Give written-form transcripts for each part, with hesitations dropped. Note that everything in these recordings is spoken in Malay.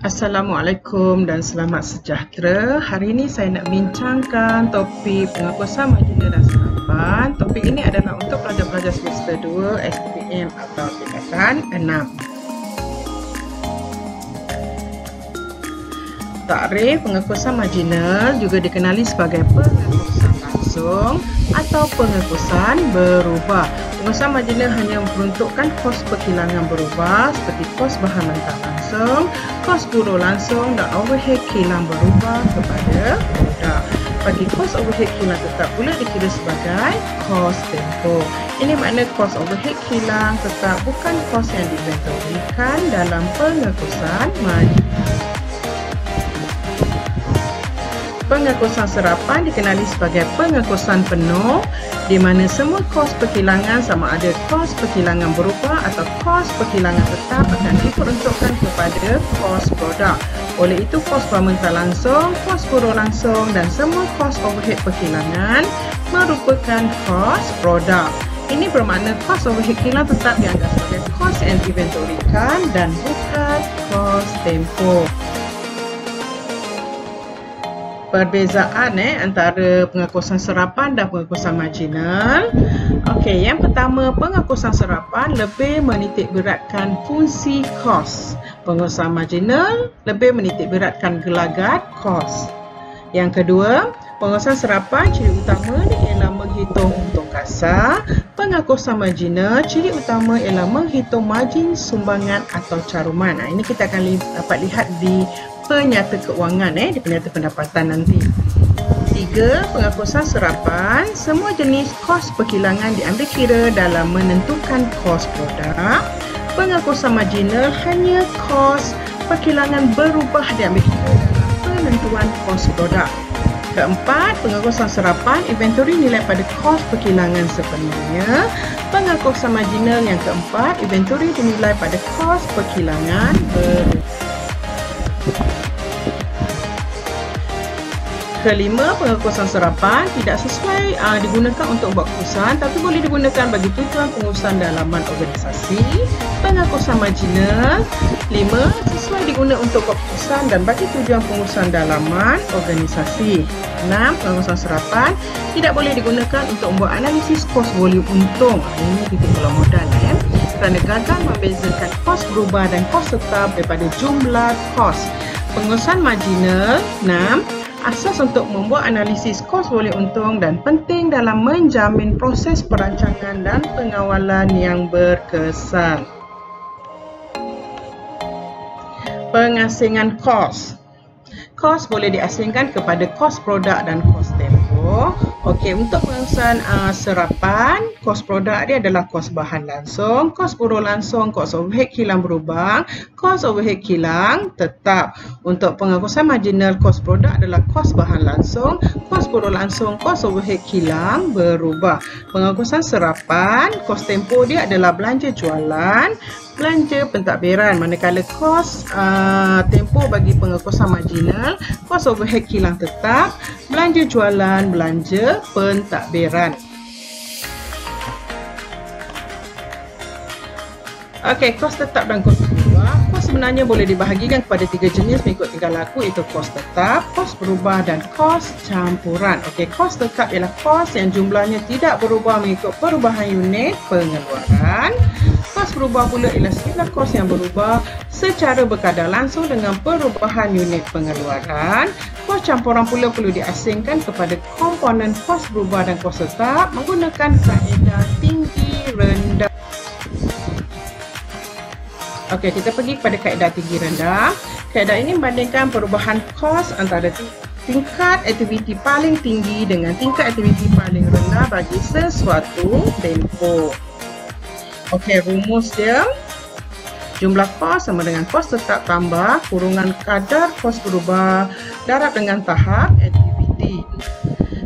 Assalamualaikum dan selamat sejahtera. Hari ini saya nak bincangkan topik pengakusan marginal dan serapan. Topik ini adalah untuk pelajar-pelajar semester 2 SPM atau tingkatan 6. Takrif pengakusan marginal juga dikenali sebagai pengakusan langsung atau pengakusan berubah. Pengakusan marginal hanya memperuntukkan kos perkilangan berubah seperti kos bahan mentah langsung, kos buruh langsung dan overhead kilang berubah kepada produk. Bagi kos overhead kilang tetap pula dikira sebagai kos tempoh. Ini makna kos overhead kilang tetap bukan kos yang diinventorikan dalam pengakusan marginal. Pengakusan serapan dikenali sebagai pengakusan penuh di mana semua kos perkilangan sama ada kos perkilangan berubah atau kos perkilangan tetap akan diperuntukkan kepada kos produk. Oleh itu, kos bahan mentah langsung, kos buruh langsung dan semua kos overhead perkilangan merupakan kos produk. Ini bermakna kos overhead kilang tetap dianggap sebagai kos yang diinventorikan dan bukan kos tempoh. Perbezaan antara pengakusan serapan dan pengakusan marginal. Okey, yang pertama, pengakusan serapan lebih menitik beratkan fungsi kos. Pengakusan marginal lebih menitik beratkan gelagat kos. Yang kedua, pengakusan serapan ciri utamanya ialah menghitung untung kasar. Pengakusan marginal ciri utama ialah menghitung margin sumbangan atau caruman. Ini kita akan dapat lihat di penyata keuangan di penyata pendapatan nanti. 3. Pengakusan serapan, semua jenis kos perkilangan diambil kira dalam menentukan kos produk. Pengakusan marginal hanya kos perkilangan berubah diambil kira dalam penentuan kos produk. Keempat, pengakusan serapan inventory nilai pada kos perkilangan sepenuhnya. Pengakusan marginal yang keempat, inventory dinilai pada kos perkilangan berubah. Kelima, pengakusan serapan tidak sesuai digunakan untuk buat pengurusan tapi boleh digunakan bagi tujuan pengurusan dalaman organisasi. Pengakusan marginal 5, sesuai digunakan untuk buat pengurusan dan bagi tujuan pengurusan dalaman organisasi. 6, pengakusan serapan tidak boleh digunakan untuk membuat analisis kos volume untung. Ini titik mula modal kerana gagal membezakan kos berubah dan kos tetap daripada jumlah kos. Pengurusan marginal 6, asas untuk membuat analisis kos volume untung dan penting dalam menjamin proses perancangan dan pengawalan yang berkesan. Pengasingan kos. Kos boleh diasingkan kepada kos produk dan kos tempoh. Okey, untuk pengakusan serapan, kos produk dia adalah kos bahan langsung, kos buruh langsung, kos overhead kilang berubah, kos overhead kilang tetap. Untuk pengakusan marginal, kos produk adalah kos bahan langsung, kos buruh langsung, kos overhead kilang berubah. Pengakusan serapan, kos tempoh dia adalah belanja jualan, belanja pentadbiran, manakala kos tempoh bagi pengakusan marginal, kos overhead kilang tetap, belanja jualan, belanja pentadbiran. Okey, kos tetap dan kos berubah. Kos sebenarnya boleh dibahagikan kepada 3 jenis mengikut tingkah laku, iaitu kos tetap, kos berubah dan kos campuran. Okey, kos tetap ialah kos yang jumlahnya tidak berubah mengikut perubahan unit pengeluaran. Kos berubah pula ialah sejumlah kos yang berubah secara berkadar langsung dengan perubahan unit pengeluaran. Kos campuran pula perlu diasingkan kepada komponen kos berubah dan kos tetap menggunakan kaedah tinggi rendah. Okey, kita pergi kepada kaedah tinggi rendah. Kaedah ini membandingkan perubahan kos antara tingkat aktiviti paling tinggi dengan tingkat aktiviti paling rendah bagi sesuatu tempoh. Okey, rumus dia, jumlah kos sama dengan kos tetap tambah kurungan kadar kos berubah darab dengan tahap aktiviti.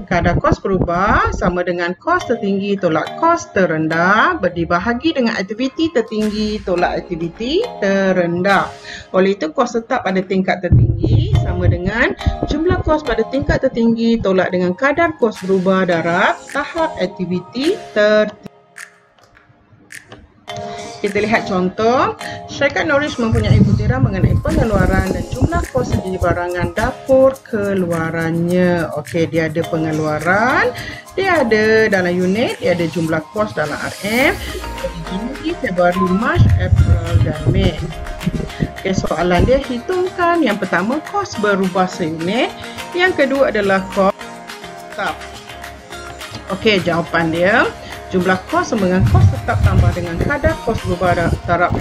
Kadar kos berubah sama dengan kos tertinggi tolak kos terendah dibahagi dengan aktiviti tertinggi tolak aktiviti terendah. Oleh itu, kos tetap pada tingkat tertinggi sama dengan jumlah kos pada tingkat tertinggi tolak dengan kadar kos berubah darab tahap aktiviti tertinggi. Kita lihat contoh. Syarikat Norwich mempunyai butiran mengenai pengeluaran dan jumlah kos sendiri barangan dapur keluarannya. Okey, dia ada pengeluaran, dia ada dalam unit, dia ada jumlah kos dalam RM. Jadi Januari, Februari, Mac, April dan Mei. Okey, soalan dia hitungkan yang pertama kos berubah seunit, yang kedua adalah kos tetap. Okey, jawapan dia jumlah kos sama dengan kos tetap tambah dengan kadar kos berubah tahap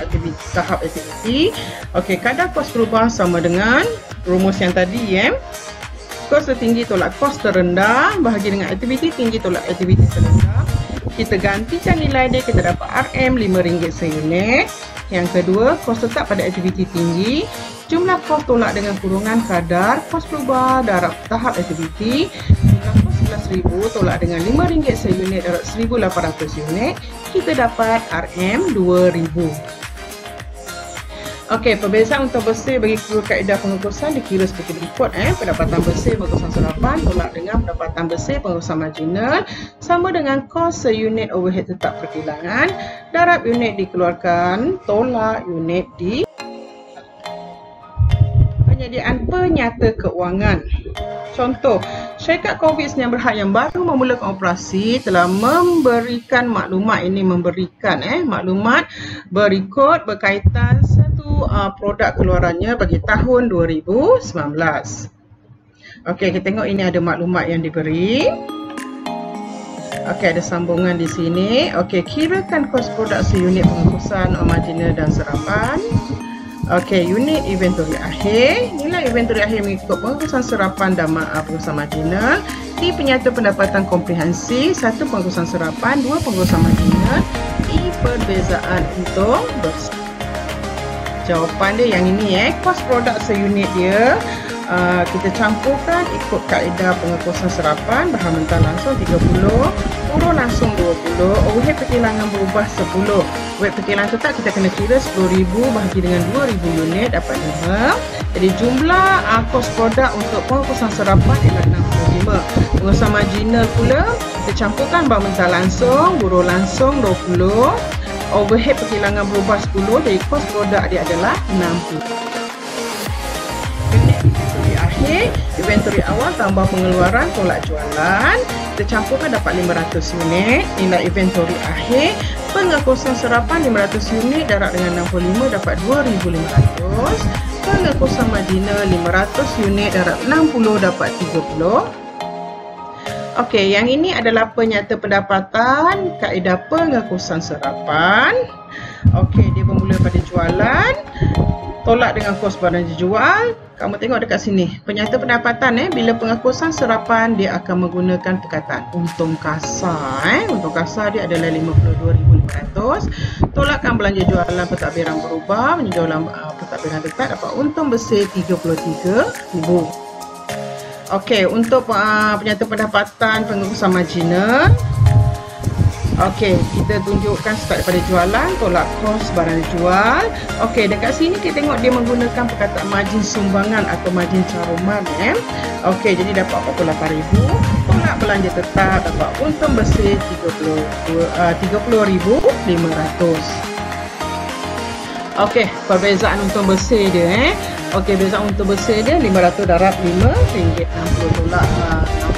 aktiviti. Okey, kadar kos berubah sama dengan rumus yang tadi ya. Kos tertinggi tolak kos terendah bahagi dengan aktiviti tinggi tolak aktiviti terendah. Kita gantikan nilai dia, kita dapat RM RM5 seunit. Yang kedua, kos tetap pada aktiviti tinggi. Jumlah kos tolak dengan kurungan kadar kos berubah tahap aktiviti. Jumlah kos 11,000 tolak dengan RM5 seunit darab 1,800 unit. Kita dapat RM 2,000. Okey, perbezaan untuk bersih bagi kedua kaedah pengukusan dikira seperti berikut. Pendapatan bersih pengukusan serapan tolak dengan pendapatan bersih pengukusan marginal sama dengan kos seunit overhead tetap perkilangan darab unit dikeluarkan tolak unit di penyediaan penyata keuangan. Contoh, syarikat COVID-19 Berhad yang baru memulakan operasi telah memberikan maklumat maklumat berikut berkaitan satu produk keluarannya bagi tahun 2019. Okey, kita tengok ini ada maklumat yang diberi. Okey, ada sambungan di sini. Okey, kirakan kos produk seunit pengukusan marginal dan serapan. Okey, unit inventory akhir. Nilai inventory akhir mengikut pengukusan serapan dan pengukusan marginal. Di penyata pendapatan komprehensi, 1 pengukusan serapan, 2 pengukusan marginal. Di perbezaan untung bersih. Jawapan dia yang ini kos produk seunit dia. Kita campurkan ikut kaedah pengukusan serapan, bahan mentah langsung 30, turun langsung 20, overhead perkilangan berubah 10. Overhead perkilangan tetap kita kena kira 10,000 bahagi dengan 2,000 unit dapat 5. Jadi jumlah kos produk untuk pengukusan serapan ialah 65. Pengukusan marginal pula kita campurkan bahan mentah langsung, buruh langsung 20. Overhead perkilangan berubah 10, jadi kos produk dia adalah 60. Inventory awal tambah pengeluaran tolak jualan, kita campurkan dapat 500 unit. Nilai inventory akhir pengukusan serapan 500 unit darab dengan 65 dapat 2,500. Pengukusan marginal 500 unit darab 60 dapat 30. Okey, yang ini adalah penyata pendapatan kaedah pengukusan serapan. Okey, dia bermula pada jualan tolak dengan kos barang dijual. Kamu tengok dekat sini, penyata pendapatan bila pengukusan serapan dia akan menggunakan perkataan untung kasar. Untung kasar dia adalah 52,500. Tolakkan belanja jualan pentadbiran berubah menjadi jualan pentadbiran tetap dapat untung bersih 33,000. Okey, untuk penyata pendapatan pengukusan marginal. Okey, kita tunjukkan start daripada jualan, tolak kos barang dijual. Okey, dekat sini kita tengok dia menggunakan perkataan margin sumbangan atau margin caruman. Okey, jadi dapat 48,000. Tolak belanja tetap dapat untung bersih 30,500. Okey, perbezaan untung bersih dia Okey, perbezaan untung bersih dia 500 darab RM5,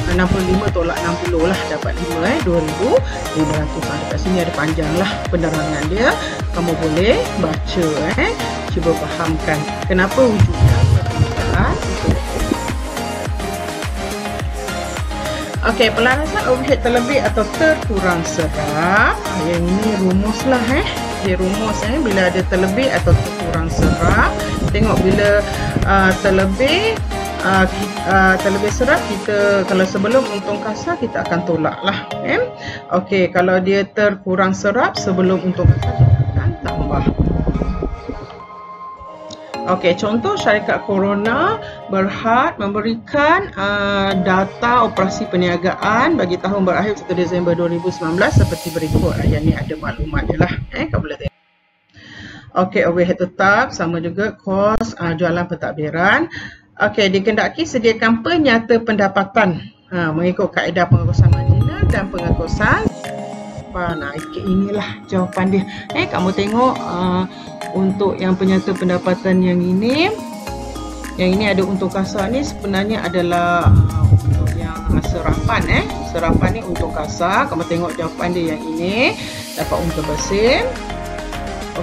65 tolak 60 lah dapat 5 2,500. Dekat sini ada panjang lah penerangan dia. Kamu boleh baca cuba fahamkan kenapa wujudnya perbezaan itu. Okey, pelarasan overhead terlebih atau terkurang serap. Yang ini rumus lah dia rumus bila ada terlebih atau terkurang serap. Tengok bila terlebih serap, kita kalau sebelum untung kasar kita akan tolak lah. Okey, kalau dia terkurang serap sebelum untung kasar kita akan tambah. Okey, contoh syarikat Corona Berhad memberikan data operasi perniagaan bagi tahun berakhir 1 Disember 2019 seperti berikut. Yang ni ada maklumat dia lah. Kau boleh tengok. Okey, overhead tetap sama juga kos jualan pentadbiran. Okey, dikehendaki sediakan penyata pendapatan mengikut kaedah pengukusan marginal dan pengukusan. serapan. Inilah jawapan dia. Kamu tengok untuk yang penyata pendapatan yang ini ada untung kasar ni sebenarnya adalah untuk yang serapan. Serapan ni untung kasar. Kamu tengok jawapan dia yang ini dapat untung bersih.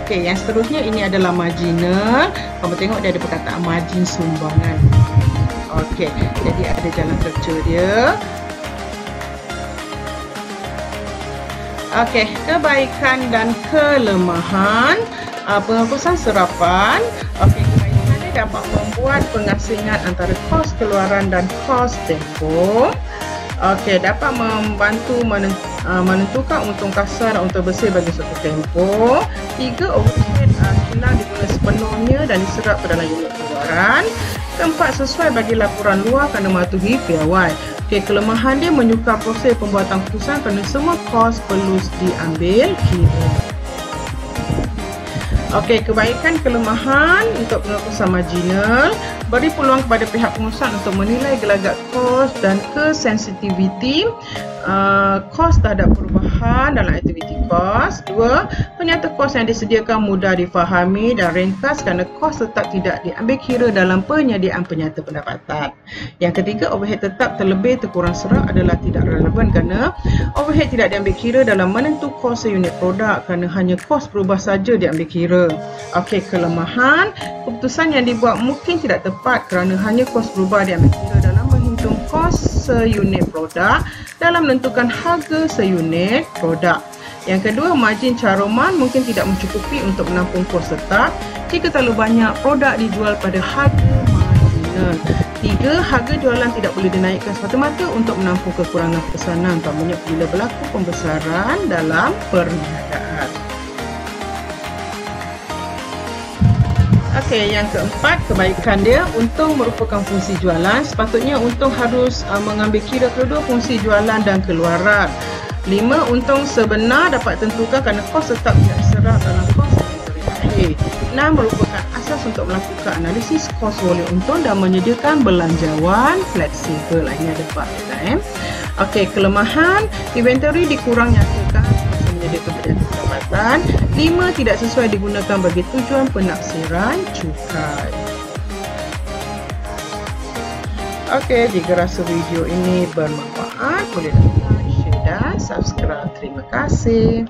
Okey, yang seterusnya ini adalah marginal. Kamu tengok dia ada perkataan margin sumbangan. Okey, jadi ada jalan kerja dia. Okey, kebaikan dan kelemahan penghapusan serapan. Okey, kebaikan dia dapat membuat pengasingan antara kos keluaran dan kos tempoh. Okey, dapat membantu menentukan untung kasar dan untung bersih bagi suatu tempoh. 3, overhead kilang digunakan sepenuhnya dan diserap ke dalam unit keluaran. 4, sesuai bagi laporan luar kerana mematuhi piawai. Okey, kelemahan dia menyukar proses pembuatan keputusan kerana semua kos perlu diambil kira. Okey, kebaikan kelemahan untuk penghapusan marginal beri peluang kepada pihak pengurusan untuk menilai gelagat kos dan kesensitiviti kos terhadap perubahan dalam aktiviti kos. 2, penyata kos yang disediakan mudah difahami dan ringkas kerana kos tetap tidak diambil kira dalam penyediaan penyata pendapatan. Yang ketiga, overhead tetap terlebih terkurang serap adalah tidak relevan kerana overhead tidak diambil kira dalam menentu kos seunit produk kerana hanya kos berubah saja diambil kira. Okey, kelemahan keputusan yang dibuat mungkin tidak tepat kerana hanya kos berubah diambil kira dalam menghitung kos seunit produk dalam menentukan harga seunit produk. Yang kedua, margin caruman mungkin tidak mencukupi untuk menampung kos tetap jika terlalu banyak produk dijual pada harga marginal. 3, harga jualan tidak boleh dinaikkan semata-mata untuk menampung kekurangan pesanan, utamanya bila berlaku pembesaran dalam perniagaan. Okey, yang keempat, kebaikan dia, untung merupakan fungsi jualan. Sepatutnya untung harus mengambil kira kedua fungsi jualan dan keluaran. 5, untung sebenar dapat tentukan kerana kos tetap tidak diserap dalam kos inventory akhir. 6, merupakan asas untuk melakukan analisis kos volum untung dan menyediakan belanjawan fleksibel. Ini ada part kita. Okey, kelemahan, inventory dikurang nyatakan semasa menyediakan pendapatan. 5, tidak sesuai digunakan bagi tujuan penaksiran cukai. Okey, jika rasa video ini bermanfaat, boleh like, share dan subscribe. Terima kasih.